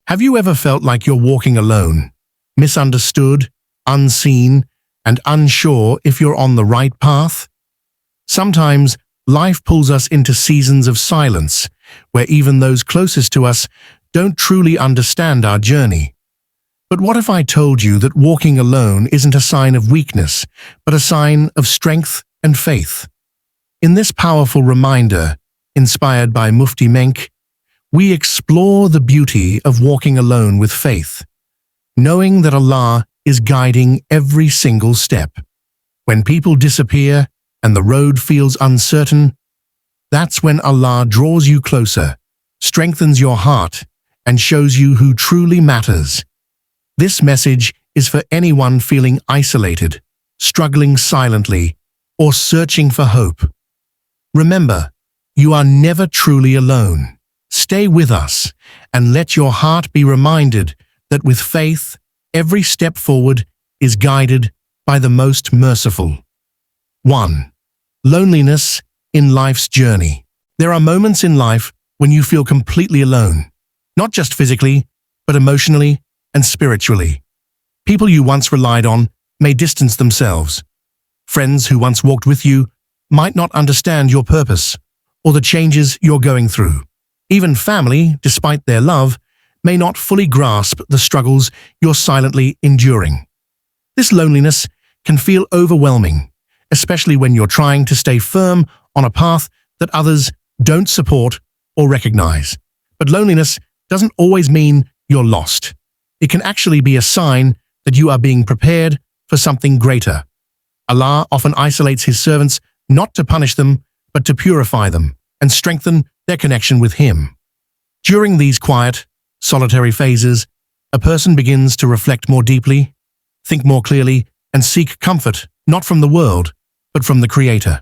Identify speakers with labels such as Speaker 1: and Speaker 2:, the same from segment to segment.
Speaker 1: Have you ever felt like you're walking alone, misunderstood, unseen, and unsure if you're on the right path? Sometimes life pulls us into seasons of silence, where even those closest to us don't truly understand our journey. But what if I told you that walking alone isn't a sign of weakness, but a sign of strength and faith? In this powerful reminder, inspired by Mufti Menk, we explore the beauty of walking alone with faith, knowing that Allah is guiding every single step. When people disappear and the road feels uncertain, that's when Allah draws you closer, strengthens your heart, and shows you who truly matters. This message is for anyone feeling isolated, struggling silently, or searching for hope. Remember, you are never truly alone. Stay with us and let your heart be reminded that with faith, every step forward is guided by the most merciful. 1. Loneliness in life's journey. There are moments in life when you feel completely alone, not just physically, but emotionally and spiritually. People you once relied on may distance themselves. Friends who once walked with you might not understand your purpose or the changes you're going through. Even family, despite their love, may not fully grasp the struggles you're silently enduring. This loneliness can feel overwhelming, especially when you're trying to stay firm on a path that others don't support or recognize. But loneliness doesn't always mean you're lost. It can actually be a sign that you are being prepared for something greater. Allah often isolates His servants not to punish them, but to purify them and strengthen their connection with Him. During these quiet, solitary phases, a person begins to reflect more deeply, think more clearly, and seek comfort not from the world, but from the Creator.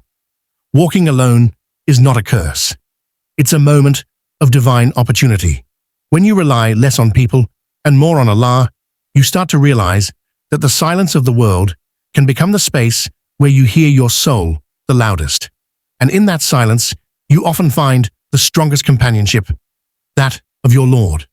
Speaker 1: Walking alone is not a curse. It's a moment of divine opportunity. When you rely less on people and more on Allah, you start to realize that the silence of the world can become the space where you hear your soul the loudest. And in that silence, you often find the strongest companionship, that of your Lord.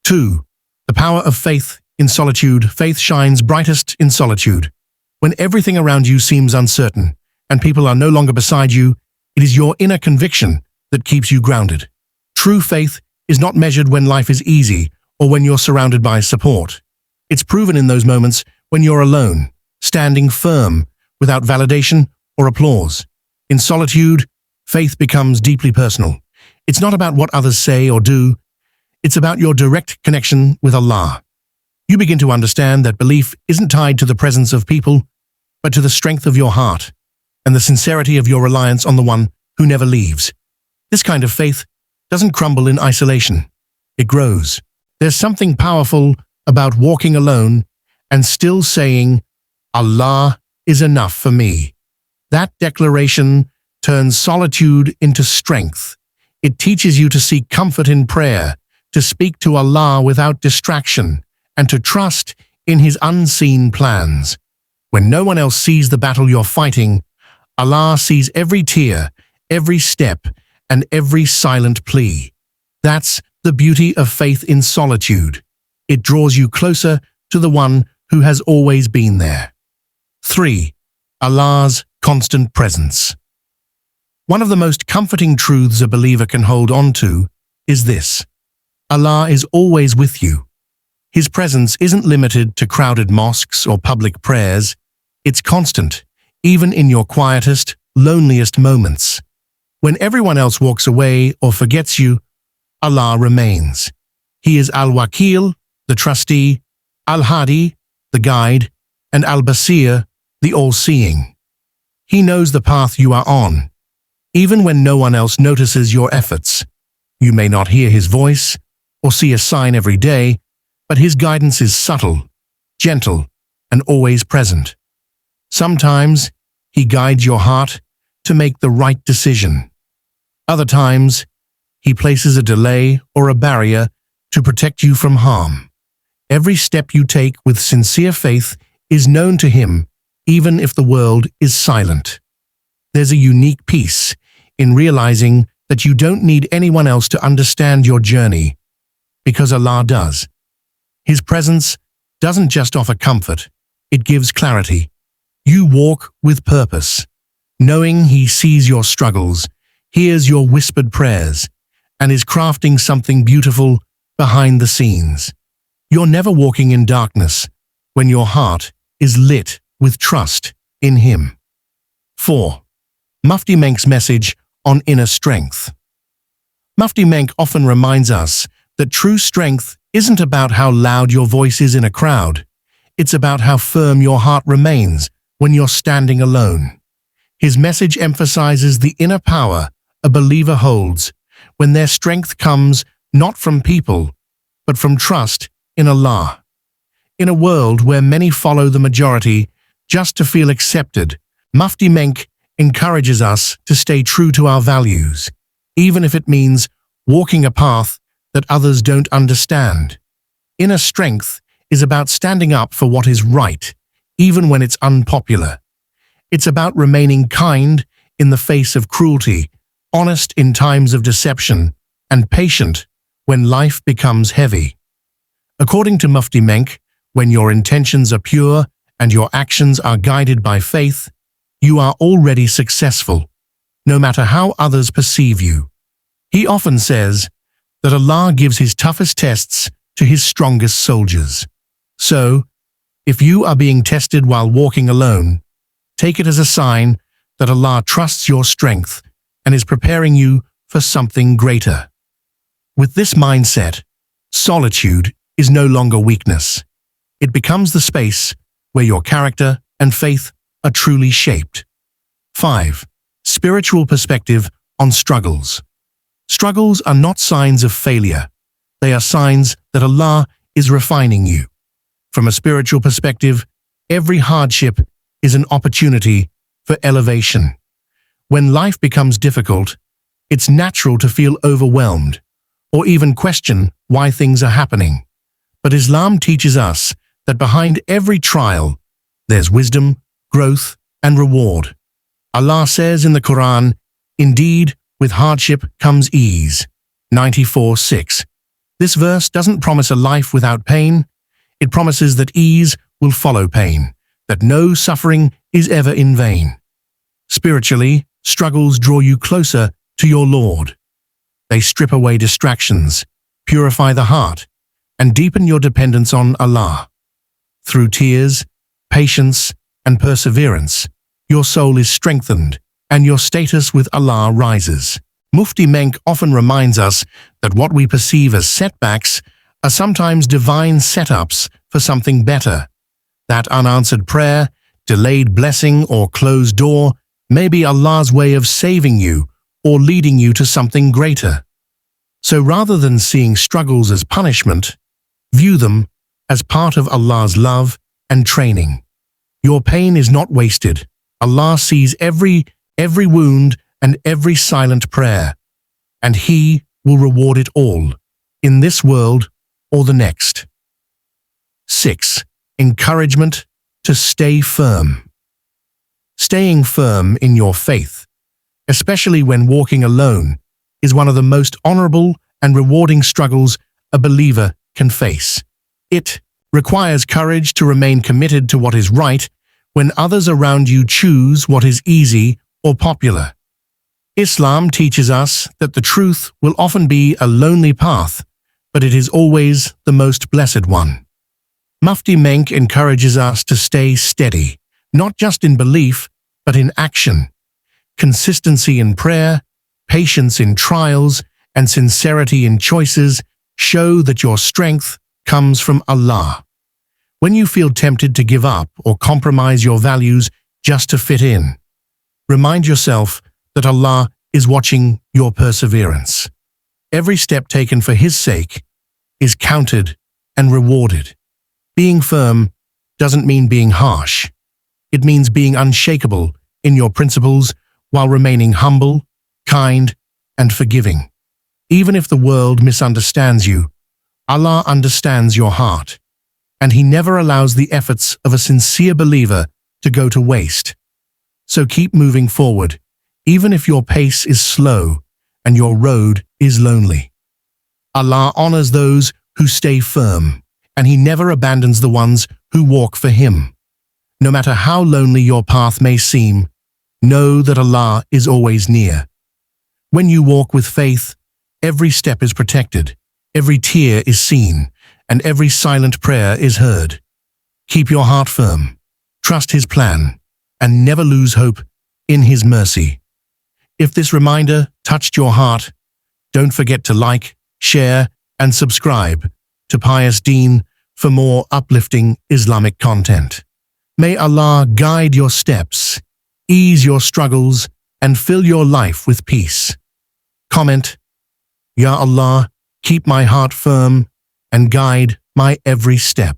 Speaker 1: 2. The power of faith in solitude. Faith shines brightest in solitude. When everything around you seems uncertain and people are no longer beside you, it is your inner conviction that keeps you grounded. True faith is not measured when life is easy or when you're surrounded by support. It's proven in those moments when you're alone, standing firm, without validation or applause. In solitude, faith becomes deeply personal. It's not about what others say or do. It's about your direct connection with Allah. You begin to understand that belief isn't tied to the presence of people, but to the strength of your heart and the sincerity of your reliance on the one who never leaves. This kind of faith doesn't crumble in isolation. It grows. There's something powerful about walking alone and still saying, Allah is enough for me. That declaration turns solitude into strength. It teaches you to seek comfort in prayer, to speak to Allah without distraction, and to trust in His unseen plans. When no one else sees the battle you're fighting, Allah sees every tear, every step, and every silent plea. That's the beauty of faith in solitude. It draws you closer to the one who has always been there. 3. Allah's constant presence. One of the most comforting truths a believer can hold on to is this: Allah is always with you. His presence isn't limited to crowded mosques or public prayers. It's constant, even in your quietest, loneliest moments. When everyone else walks away or forgets you, Allah remains. He is Al-Wakil, the trustee, Al-Hadi, the guide, and Al-Basir, the all-seeing. He knows the path you are on, even when no one else notices your efforts. You may not hear His voice or see a sign every day, but His guidance is subtle, gentle, and always present. Sometimes He guides your heart to make the right decision. Other times, He places a delay or a barrier to protect you from harm. Every step you take with sincere faith is known to Him, even if the world is silent. There's a unique peace in realizing that you don't need anyone else to understand your journey. because Allah does. His presence doesn't just offer comfort, it gives clarity. You walk with purpose, knowing He sees your struggles, hears your whispered prayers, and is crafting something beautiful behind the scenes. You're never walking in darkness when your heart is lit with trust in Him. 4. Mufti Menk's message on inner strength. Mufti Menk often reminds us that true strength isn't about how loud your voice is in a crowd. It's about how firm your heart remains when you're standing alone. His message emphasizes the inner power a believer holds when their strength comes not from people, but from trust in Allah. In a world where many follow the majority just to feel accepted, Mufti Menk encourages us to stay true to our values, even if it means walking a path that others don't understand. Inner strength is about standing up for what is right, even when it's unpopular. It's about remaining kind in the face of cruelty, honest in times of deception, and patient when life becomes heavy. According to Mufti Menk, when your intentions are pure and your actions are guided by faith, you are already successful, no matter how others perceive you. He often says that Allah gives His toughest tests to His strongest soldiers. So, if you are being tested while walking alone, take it as a sign that Allah trusts your strength and is preparing you for something greater. With this mindset, solitude is no longer weakness. It becomes the space where your character and faith are truly shaped. 5. Spiritual perspective on struggles. Struggles are not signs of failure. They are signs that Allah is refining you. From a spiritual perspective, every hardship is an opportunity for elevation. When life becomes difficult, it's natural to feel overwhelmed or even question why things are happening. But Islam teaches us that behind every trial, there's wisdom, growth, and reward. Allah says in the Quran, "Indeed, with hardship comes ease." 94:6. This verse doesn't promise a life without pain. It promises that ease will follow pain, that no suffering is ever in vain. Spiritually, struggles draw you closer to your Lord. They strip away distractions, purify the heart, and deepen your dependence on Allah. Through tears, patience, and perseverance, your soul is strengthened and your status with Allah rises. Mufti Menk often reminds us that what we perceive as setbacks are sometimes divine setups for something better. That unanswered prayer, delayed blessing, or closed door may be Allah's way of saving you or leading you to something greater. So rather than seeing struggles as punishment, view them as part of Allah's love and training. Your pain is not wasted. Allah sees every wound and every silent prayer, and He will reward it all, in this world or the next. 6. Encouragement to stay firm. Staying firm in your faith, especially when walking alone, is one of the most honorable and rewarding struggles a believer can face. It requires courage to remain committed to what is right when others around you choose what is easy or popular. Islam teaches us that the truth will often be a lonely path, but it is always the most blessed one. Mufti Menk encourages us to stay steady, not just in belief, but in action. Consistency in prayer, patience in trials, and sincerity in choices show that your strength comes from Allah. When you feel tempted to give up or compromise your values just to fit in, remind yourself that Allah is watching your perseverance. Every step taken for His sake is counted and rewarded. Being firm doesn't mean being harsh. It means being unshakable in your principles while remaining humble, kind, and forgiving. Even if the world misunderstands you, Allah understands your heart, and He never allows the efforts of a sincere believer to go to waste. So keep moving forward, even if your pace is slow and your road is lonely. Allah honors those who stay firm, and He never abandons the ones who walk for Him. No matter how lonely your path may seem, know that Allah is always near. When you walk with faith, every step is protected, every tear is seen, and every silent prayer is heard. Keep your heart firm, trust His plan, and never lose hope in His mercy. If this reminder touched your heart, don't forget to like, share, and subscribe to Pious Deen for more uplifting Islamic content. May Allah guide your steps, ease your struggles, and fill your life with peace. Comment, Ya Allah, keep my heart firm and guide my every step.